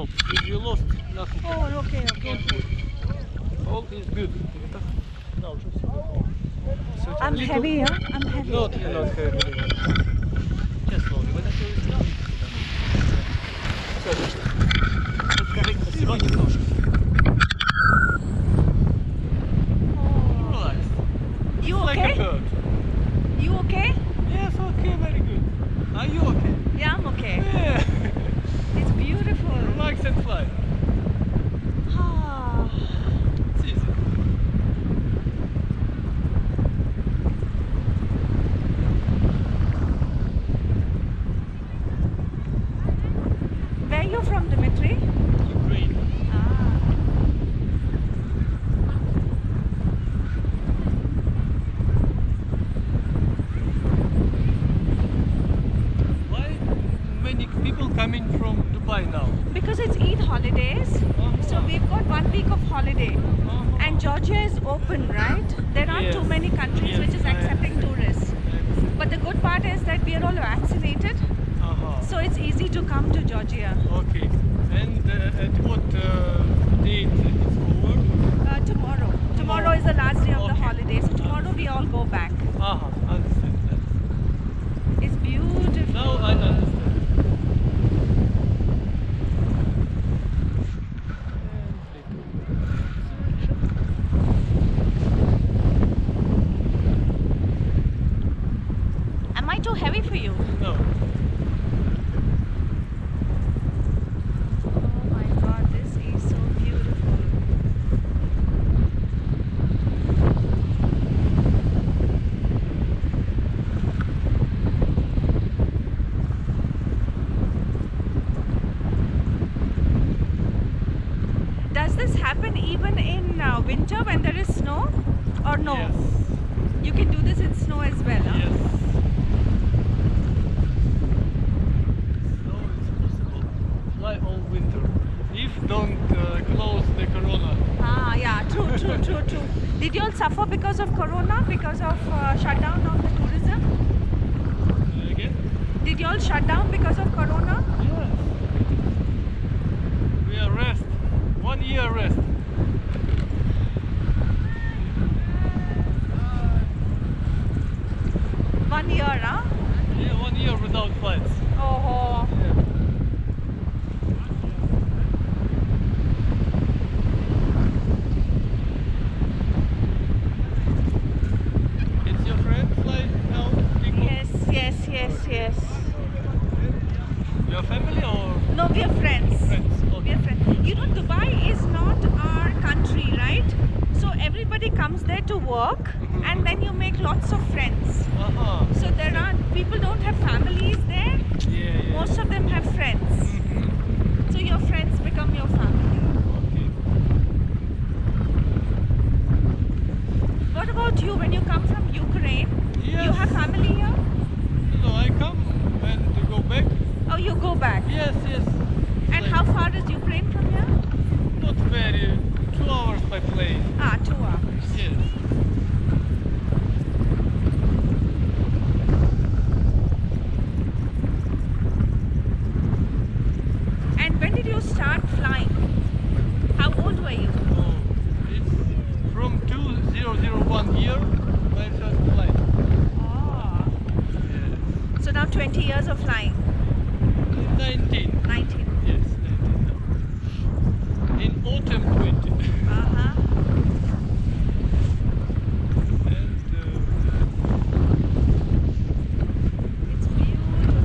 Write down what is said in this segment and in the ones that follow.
help. If you lost, nothing. Oh, okay, okay. All is good. I'm heavy, huh? I'm heavy. Not heavy. Just slowly. Всего немножко. Relax. You Like a okay? bird. You okay? Yes, okay, very good. Are you okay? Yeah, I'm okay. Yeah. It's beautiful. Relax and fly. Ah. It's easy. Where are you from, Dimitri? Ukraine. Ah. Why many people coming from Dubai now? Because it's Eid holidays, so we've got 1 week of holiday. And Georgia is open, right? There aren't too Yes. many countries Yes, which is I accepting tourists. But the good part is that we are all vaccinated, so it's easy to come to Georgia. Okay. And at what date it's over? Tomorrow. Tomorrow is the last day of the Okay. holiday, so tomorrow we all go back. Understand. It's beautiful. Now I understand. Am I too heavy for you? No. Oh my god, this is so beautiful. Does this happen even in winter when there is snow? Or no? Yes. You can do this in snow as well, huh? Yes. Snow is possible. Fly all winter. If don't close the corona. Ah, yeah, true. Did you all suffer because of corona? Because of shutdown of the tourism? Again? Did you all shut down because of corona? Yes. We are rest. 1 year rest. One year, huh? Yeah, 1 year without flights. Oh, Yeah. It's your friend fly now? yes. Your family or No, we are friends. friends? We are friends. You know, Dubai is not our country, right? So everybody comes there to work, and then you make lots of friends. So there are people don't have families there. Yeah. Most of them have friends. Mhm. So your friends become your family. Okay. What about you? When you come from Ukraine, Yes. you have family here? No, I come and to go back. Oh, you go back. Yes. And Like, how far is Ukraine from here? Not very. 2 hours by plane. 2 hours. Yes. And when did you start flying? How old were you? Oh, it's from 2001 year. My first flight. Oh. Yes. So now 20 years of flying. 19. 19. Yes, 19 now. In autumn 20. Uh-huh. And It's beautiful.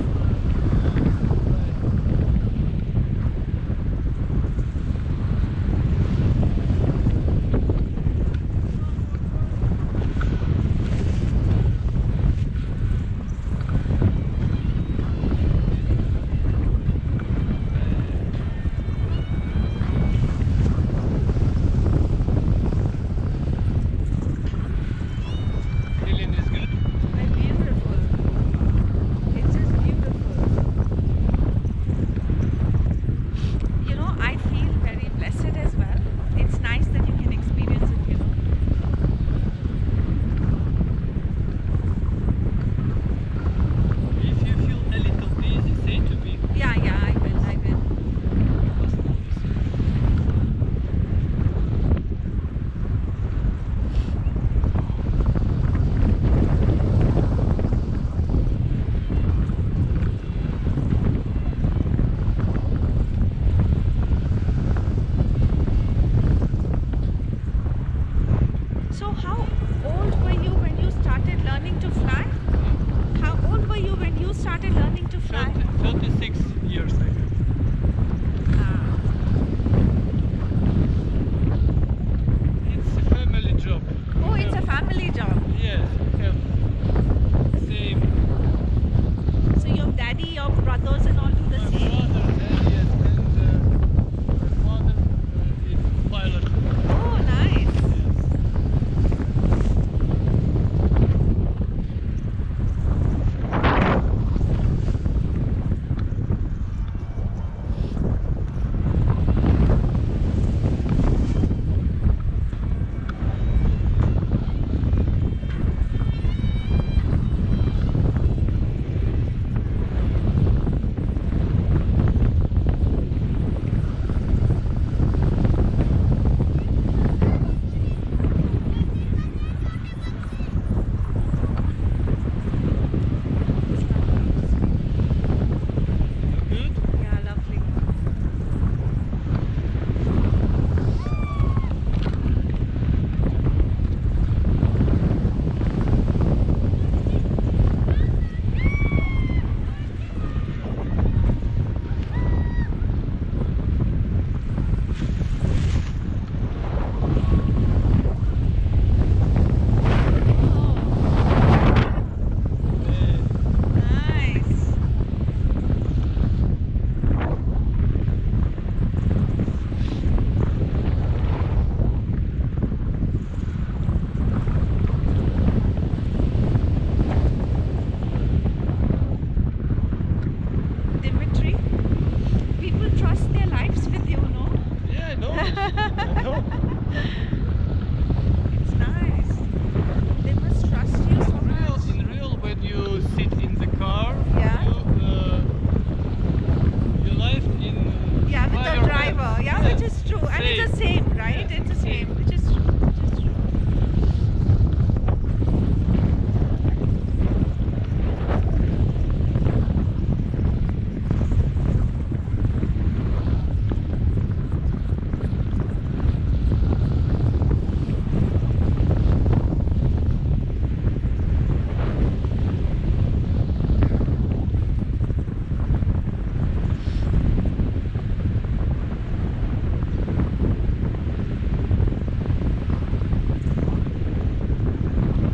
which is true. And it's the same, right? It's the same, which is true. Which is true.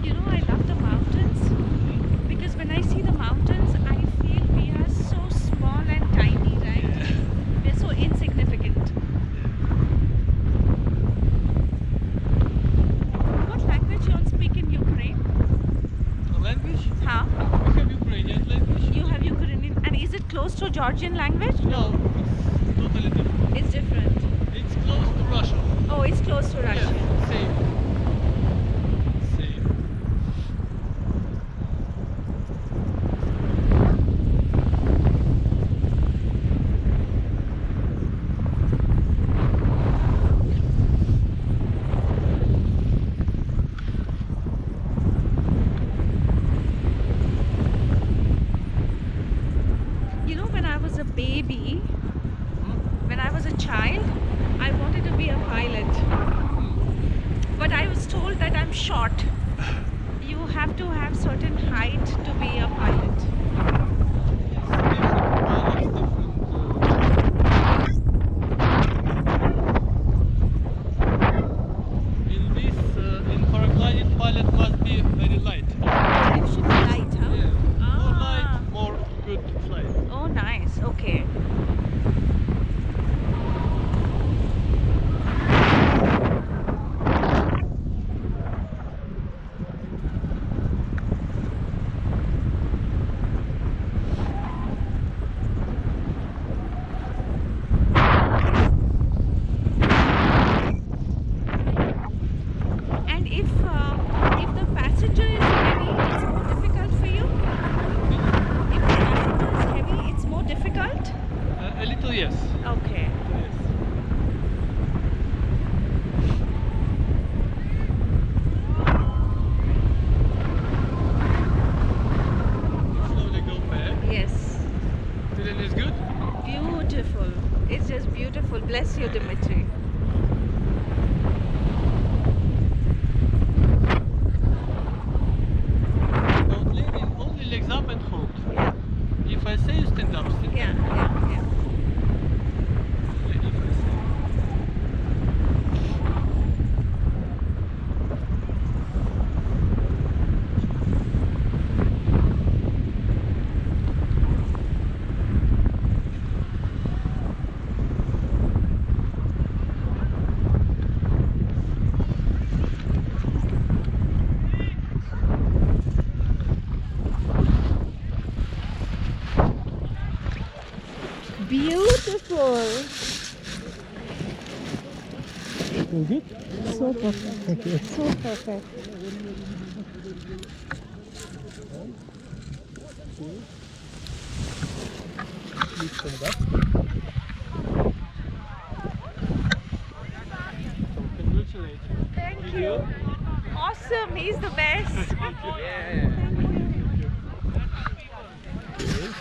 You know, I love the mountains because when I see the mountains, I feel we are so small and tiny, right? We're so insignificant. What language you all speak in Ukraine? The language? Huh? We have Ukrainian language. You have Ukrainian, and is it close to Georgian language? No, it's totally different. It's different. It's close to Russian. Oh, it's close to Russian. Yeah, same. Same. You know, when I was a baby, when I was a child, I wanted to be a pilot. But I was told that I'm short. You have to have certain height to be a pilot. In paragliding, pilot must be very light. You should be light, huh? Yeah. More Ah. light, more good flight. Oh, nice. Okay. And if the passenger is heavy, it's more difficult for you. If the passenger is heavy, it's more difficult. A little yes. Okay. Yes. Slowly go back. Yes. Feeling is good? Beautiful. It's just beautiful. Bless you, Dimitri. Only legs up and hold. Yeah. If I say you stand up, stand Yeah. up. Yeah. Yeah. If I say. Beautiful. Good? So perfect. So perfect. Please stand up. So congratulations. Thank you. Awesome. He's the best. Yeah. Thank you. Okay.